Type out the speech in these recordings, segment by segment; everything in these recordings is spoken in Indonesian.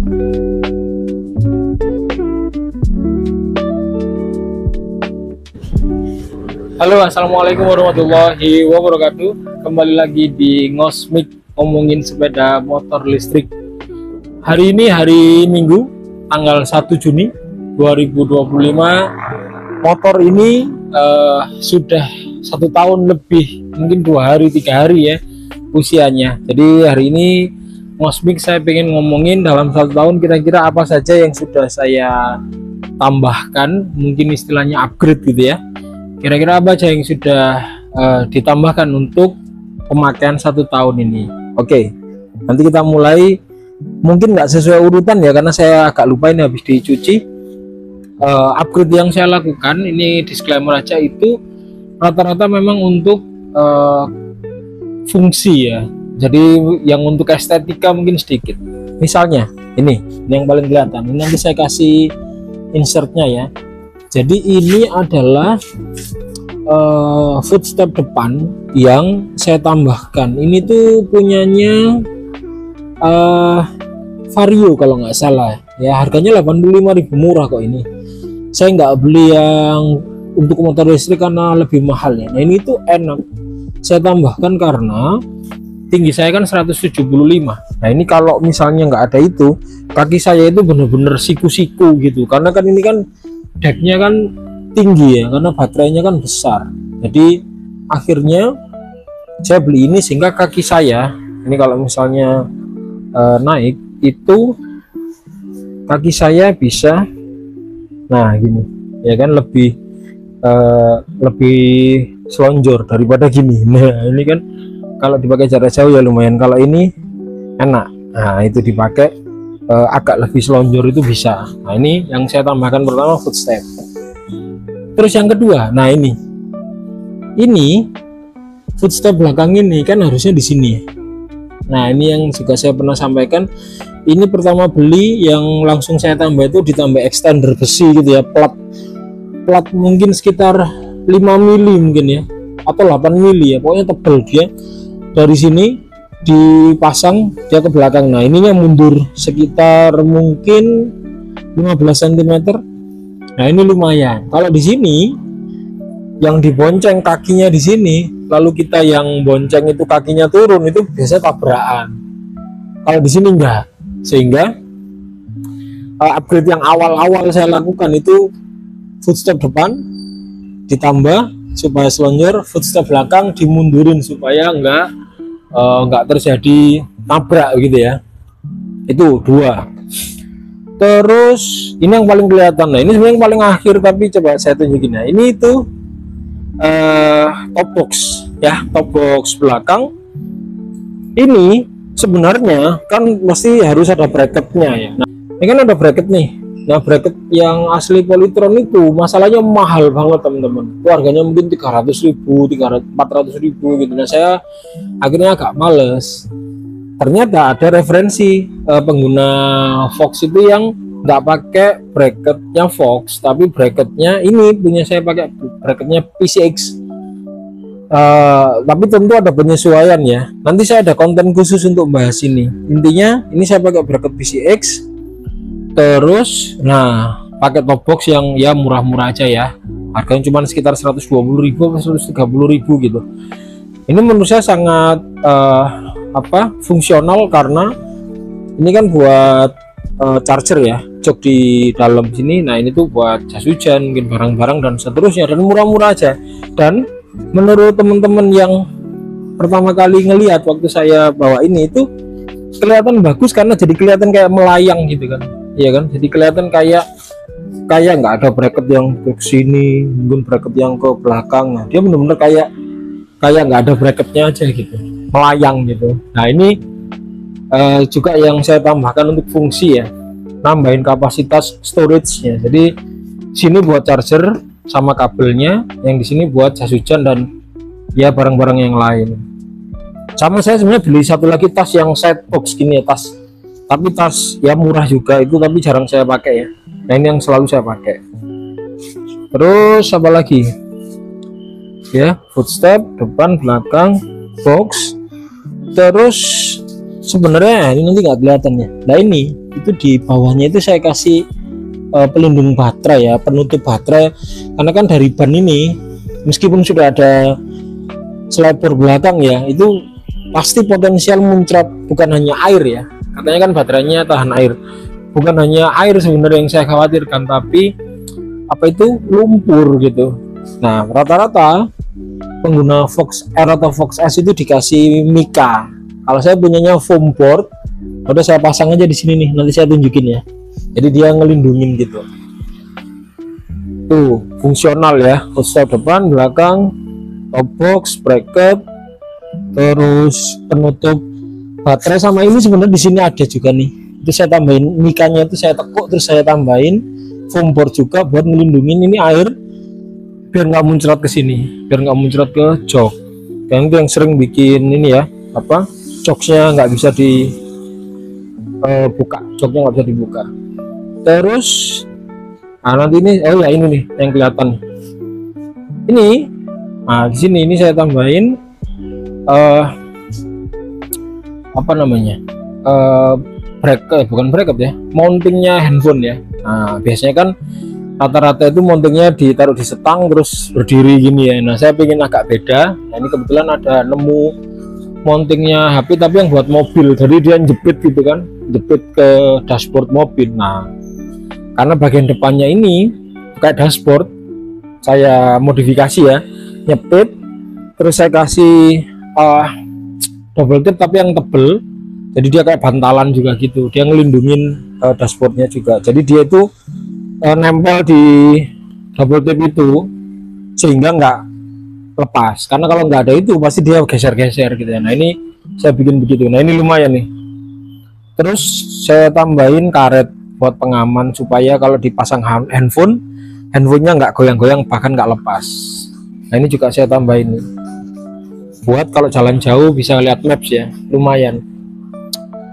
Halo, assalamualaikum warahmatullahi wabarakatuh. Kembali lagi di Ngosmik, ngomongin sepeda motor listrik. Hari ini hari Minggu, tanggal 1 Juni 2025. Motor ini sudah 1 tahun lebih, mungkin 2 hari 3 hari ya usianya. Jadi hari ini Ngosmik saya pengen ngomongin dalam 1 tahun kira-kira apa saja yang sudah saya tambahkan, mungkin istilahnya upgrade gitu ya. Kira-kira apa aja yang sudah ditambahkan untuk pemakaian 1 tahun ini. Oke, nanti kita mulai. Mungkin nggak sesuai urutan ya, karena saya agak lupa ini habis dicuci. Upgrade yang saya lakukan ini, disclaimer aja, itu rata-rata memang untuk fungsi ya. Jadi yang untuk estetika mungkin sedikit. Misalnya ini yang paling kelihatan. Ini nanti saya kasih insertnya ya. Jadi ini adalah footstep depan yang saya tambahkan. Ini tuh punyanya Vario kalau nggak salah ya. Harganya 85.000, murah kok ini. Saya nggak beli yang untuk motor listrik karena lebih mahal ya. Nah ini tuh enak. Saya tambahkan karena tinggi saya kan 175. Nah ini kalau misalnya nggak ada itu, kaki saya itu bener-bener siku-siku gitu. Karena kan ini kan decknya kan tinggi ya, karena baterainya kan besar. Jadi akhirnya saya beli ini sehingga kaki saya ini kalau misalnya naik itu kaki saya bisa, nah gini ya kan, lebih selonjor daripada gini. Nah ini kan kalau dipakai jarak jauh ya lumayan. Kalau ini enak, nah itu dipakai agak lebih selonjor itu bisa. Nah ini yang saya tambahkan pertama, footstep. Terus yang kedua, nah ini footstep belakang ini kan harusnya di sini. Nah ini yang juga saya pernah sampaikan. Ini pertama beli yang langsung saya tambah itu ditambah extender besi gitu ya, plat mungkin sekitar 5 mili mungkin ya, atau 8 mili ya, pokoknya tebel dia. Dari sini dipasang dia ke belakang. Nah ininya mundur sekitar mungkin 15 cm. Nah ini lumayan. Kalau di sini yang dibonceng kakinya di sini, lalu kita yang bonceng itu kakinya turun, itu biasanya tabrakan. Kalau di sini enggak. Sehingga upgrade yang awal-awal saya lakukan itu footstep depan ditambah supaya selonjor, footstep belakang dimundurin supaya enggak terjadi tabrak gitu ya. Itu 2. Terus ini yang paling kelihatan. Nah ini sebenarnya yang paling akhir, tapi coba saya tunjukin ya. Ini itu top box ya, top box belakang. Ini sebenarnya kan mesti harus ada bracketnya ya. Nah ini kan ada bracket nih. Nah bracket yang asli Polytron itu masalahnya mahal banget teman-teman. Itu harganya mungkin 300.000, 400.000 gitu. Nah saya akhirnya agak males. Ternyata ada referensi pengguna Fox itu yang nggak pakai bracketnya Fox, tapi bracketnya ini punya saya pakai bracketnya PCX. Tapi tentu ada penyesuaian ya. Nanti saya ada konten khusus untuk bahas ini. Intinya ini saya pakai bracket PCX. Terus, nah pakai top box yang ya murah-murah aja ya. Harganya cuma sekitar 120.000 atau 130.000 gitu. Ini menurut saya sangat fungsional karena ini kan buat charger ya, jok di dalam sini. Nah ini tuh buat jas hujan, mungkin barang-barang dan seterusnya, dan murah-murah aja. Dan menurut teman-teman yang pertama kali ngelihat waktu saya bawa ini, itu kelihatan bagus karena jadi kelihatan kayak melayang gitu kan, iya kan, jadi kelihatan kayak nggak ada bracket yang ke sini, mungkin bracket yang ke belakang. Nah, dia bener-bener kayak nggak ada bracketnya aja gitu, melayang gitu. Nah ini juga yang saya tambahkan untuk fungsi ya, nambahin kapasitas storage-nya. Jadi sini buat charger sama kabelnya, yang di sini buat jas hujan dan ya barang-barang yang lain. Sama saya sebenarnya beli satu lagi tas yang set box gini ya, tas, tapi tas ya murah juga itu, tapi jarang saya pakai ya. Nah ini yang selalu saya pakai. Terus apa lagi ya, footstep depan belakang box. Terus sebenarnya ini nanti nggak kelihatan ya. Nah ini itu di bawahnya itu saya kasih pelindung baterai ya, penutup baterai, karena kan dari ban ini meskipun sudah ada selipor belakang ya, itu pasti potensial muncrat bukan hanya air ya, katanya kan baterainya tahan air, bukan hanya air sebenarnya yang saya khawatirkan, tapi apa itu lumpur gitu. Nah rata-rata pengguna Fox R atau Fox S itu dikasih mika. Kalau saya punyanya foam board, udah saya pasang aja di sini nih, nanti saya tunjukin ya. Jadi dia ngelindungin gitu. Tuh fungsional ya, stop depan, belakang, top box, bracket, terus penutup baterai, sama ini sebenarnya di sini ada juga nih. Itu saya tambahin mikanya, itu saya tekuk terus saya tambahin foam board juga buat melindungi ini air biar nggak muncrat ke sini, biar nggak muncrat ke jok. Dan itu yang sering bikin ini ya, apa, joknya nggak bisa dibuka, joknya nggak bisa dibuka. Terus nah nanti ini, oh ya ini nih yang kelihatan ini. Nah di sini ini saya tambahin apa namanya, bracket, bukan bracket ya, mountingnya handphone ya. Nah biasanya kan rata-rata itu mountingnya ditaruh di setang terus berdiri gini ya. Nah saya pengen agak beda. Nah ini kebetulan ada nemu mountingnya HP tapi yang buat mobil, jadi dia jepit gitu kan, jepit ke dashboard mobil. Nah karena bagian depannya ini kayak dashboard, saya modifikasi ya, nyepit terus saya kasih double tip tapi yang tebel, jadi dia kayak bantalan juga gitu, dia ngelindungin dashboardnya juga, jadi dia itu nempel di double tip itu sehingga nggak lepas, karena kalau nggak ada itu pasti dia geser-geser gitu ya. Nah ini saya bikin begitu. Nah ini lumayan nih. Terus saya tambahin karet buat pengaman supaya kalau dipasang handphonenya nggak goyang-goyang, bahkan nggak lepas. Nah ini juga saya tambahin nih, buat kalau jalan jauh bisa lihat maps ya, lumayan.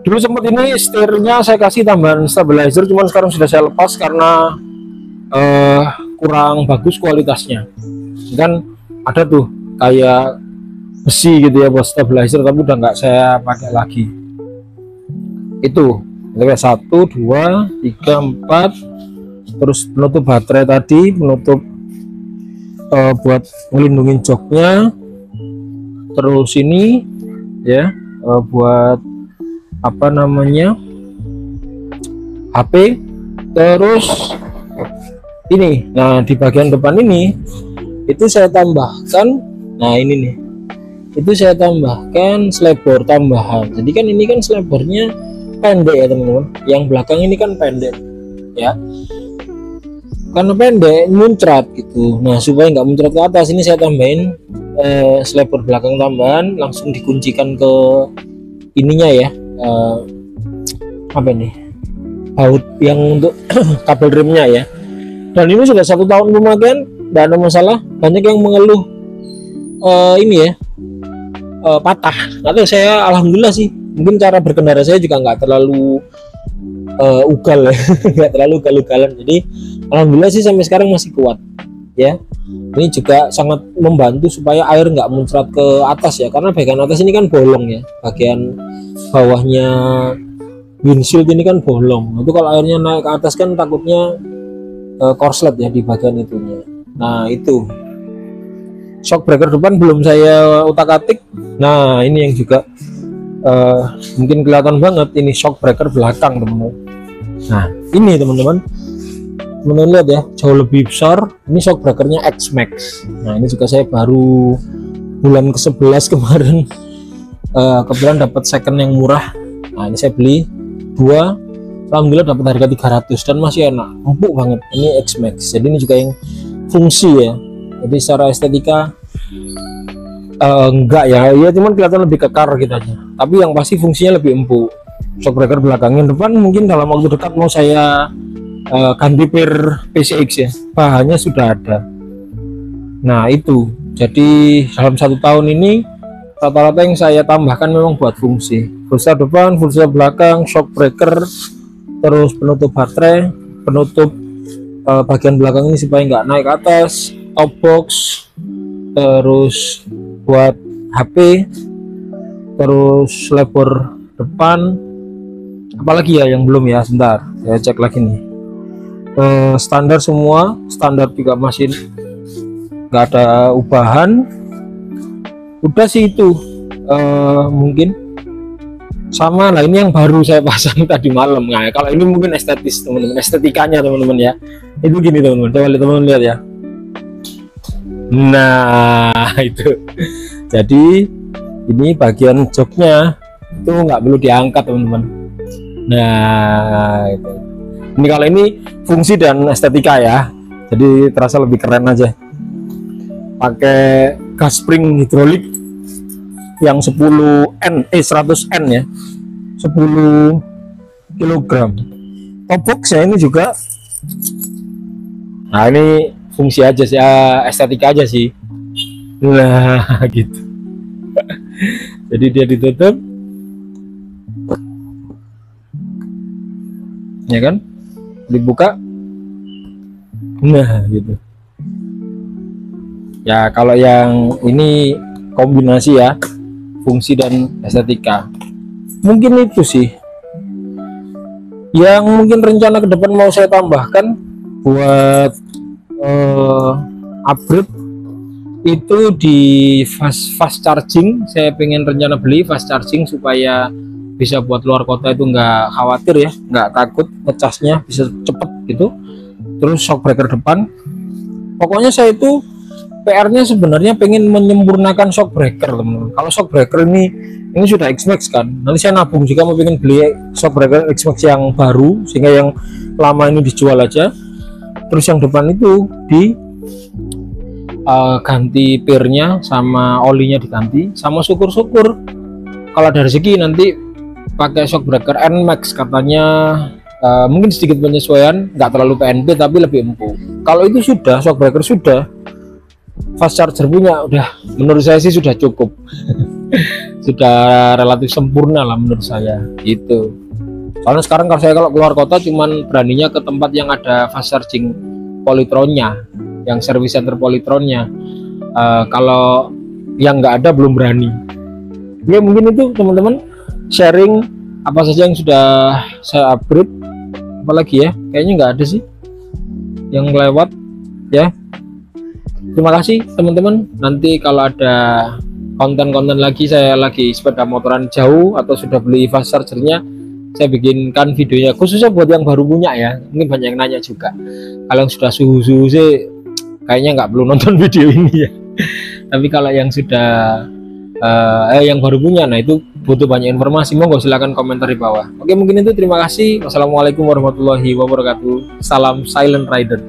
Dulu sempat ini setirnya saya kasih tambahan stabilizer, cuman sekarang sudah saya lepas karena kurang bagus kualitasnya. Kan ada tuh kayak besi gitu ya buat stabilizer, tapi udah nggak saya pakai lagi. Itu kayak 1, 2, 3, 4, terus penutup baterai tadi, penutup buat melindungi joknya, terus ini ya buat apa namanya, HP, terus ini. Nah di bagian depan ini itu saya tambahkan, nah ini nih, itu saya tambahkan selebor tambahan. Jadi kan ini kan selebornya pendek ya teman-teman, yang belakang ini kan pendek ya, karena pendek muncrat gitu. Nah supaya nggak muncrat ke atas, ini saya tambahin selebor belakang tambahan, langsung dikuncikan ke ininya ya, apa nih, baut yang untuk kabel remnya ya. Dan ini sudah 1 tahun pemakaian, tidak ada masalah. Banyak yang mengeluh ini ya, patah. Atau saya alhamdulillah sih, mungkin cara berkendara saya juga nggak terlalu ugal ya, nggak terlalu ugal-ugalan. Jadi alhamdulillah sih sampai sekarang masih kuat ya. Ini juga sangat membantu supaya air nggak muncrat ke atas ya, karena bagian atas ini kan bolong ya, bagian bawahnya windshield ini kan bolong. Itu kalau airnya naik ke atas kan takutnya korslet ya di bagian itunya. Nah itu shock breaker depan belum saya utak-atik. Nah ini yang juga mungkin kelihatan banget, ini shock breaker belakang teman-teman. Nah ini teman-teman lihat ya, jauh lebih besar. Ini shock breakernya X-Max. Nah ini juga saya baru bulan ke-11 kemarin kebetulan dapat second yang murah. Nah ini saya beli 2, alhamdulillah dapat harga 300 dan masih enak, empuk banget. Ini X-Max, jadi ini juga yang fungsi ya, jadi secara estetika enggak ya, cuman kelihatan lebih kekar gitu aja, tapi yang pasti fungsinya lebih empuk. Shock breaker belakangnya, depan mungkin dalam waktu dekat mau saya ganti per PCX ya, bahannya sudah ada. Nah itu, jadi dalam 1 tahun ini rata-rata yang saya tambahkan memang buat fungsi. Full depan, full belakang, shock breaker, terus penutup baterai, penutup bagian belakang ini supaya nggak naik ke atas, top box, terus buat HP, terus lebar depan, Apalagi ya yang belum ya, sebentar saya cek lagi nih. Standar semua, standar juga masih nggak ada ubahan. Udah sih itu, mungkin sama lah. Ini yang baru saya pasang tadi malam. Nah kalau ini mungkin estetis teman-teman, estetikanya teman-teman ya. Itu gini teman-teman, coba teman-teman lihat ya. Nah itu, jadi ini bagian joknya itu nggak perlu diangkat teman-teman. Nah itu, ini kalau ini fungsi dan estetika ya, jadi terasa lebih keren aja. Pakai gas spring hidrolik yang 10N 100N ya, 10 kilogram. Top box ya ini juga. Nah ini fungsi aja sih, estetika aja sih. Nah gitu. Jadi dia ditutup ya kan, dibuka. Nah gitu ya. Kalau yang ini kombinasi ya, fungsi dan estetika, mungkin itu sih yang mungkin rencana ke depan mau saya tambahkan buat upgrade itu di fast charging. Saya pengen rencana beli fast charging supaya bisa buat luar kota itu nggak khawatir ya, nggak takut ngecasnya, bisa cepet gitu. Terus shock breaker depan, pokoknya saya itu PR-nya sebenarnya pengen menyempurnakan shock breaker teman-teman. Kalau shock breaker ini sudah X-Max kan, nanti saya nabung jika mau pengen beli shock breaker X-Max yang baru, sehingga yang lama ini dijual aja. Terus yang depan itu di ganti pirnya sama olinya diganti, sama syukur-syukur kalau ada rezeki nanti pakai shock breaker NMAX katanya. Mungkin sedikit penyesuaian, nggak terlalu PNP tapi lebih empuk. Kalau itu sudah shock breaker, sudah fast charger punya, udah menurut saya sih sudah cukup. Sudah relatif sempurna lah menurut saya gitu. Soalnya sekarang kalau saya keluar kota cuman beraninya ke tempat yang ada fast charging Polytronnya, yang service center Polytronnya. Kalau yang nggak ada belum berani ya. Mungkin itu teman-teman sharing apa saja yang sudah saya upgrade. Apalagi ya, kayaknya nggak ada sih yang lewat ya. Terima kasih teman-teman. Nanti kalau ada konten-konten lagi, saya lagi sepeda motoran jauh atau sudah beli fast chargernya, saya bikinkan videonya khususnya buat yang baru punya ya. Mungkin banyak yang nanya juga. Kalau yang sudah suhu-suhu sih kayaknya nggak perlu nonton video ini ya. Tapi kalau yang sudah yang baru punya, nah itu butuh banyak informasi. Monggo silakan komentar di bawah. Oke, mungkin itu, terima kasih. Wassalamualaikum warahmatullahi wabarakatuh. Salam Silent Rider.